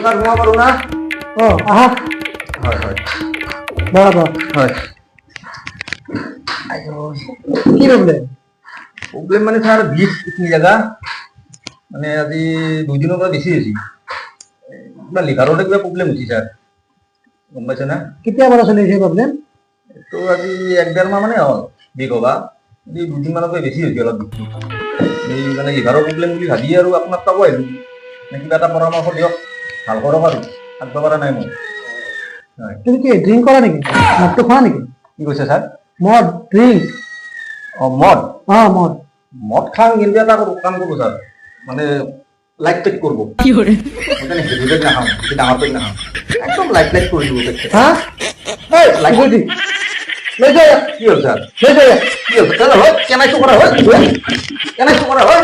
sir ঘুমা পারো না ও আহা হয় হয় বরাবর হয় কি প্রবলেম প্রবলেম মানে স্যার বিষ ইতনি জায়গা মানে আজি 2 দিনৰ পৰা বেছি হৈছে কিবা লিভাৰতে কিবা প্ৰব্লেম হৈছে স্যাৰ গম পাইছে না কেতিয়া পৰা চলি আছে প্ৰবলেম তো আজি 1-1.5 মাহ মানে হ'ল বিষ হবা এই 2 দিন মানৰ পৰা বেছি হৈছে অলপ এই মানে লিভাৰৰ প্ৰব্লেম বুলি ভাবি আৰু আপোনাক পাব আহিলোঁ কিবা এটা পৰামৰ্শ দিয়ক ভাল কৰক আৰু থাকিব পৰা নাই মই হয় তুমি কি ড্ৰিংক কৰা নেকি মদটো খোৱা নেকি কি কৈছে স্যাৰ মদ ড্ৰিংক মদ মদ মদ খাওঁ কিন্তু এটা কাম করবো স্যার মানে লাইট টাইট করবো কি করে ওখানে হেভি পেট না খাও ডাঙর পেট না খাও একদম লাইট লাইট করে দিব পেটটা হ্যাঁ এই লাইট বুঝি লৈ যা কি হল স্যার লৈ যা কি হল কেন হয় কেনাই তো করা হয় কেনাই তো করা হয়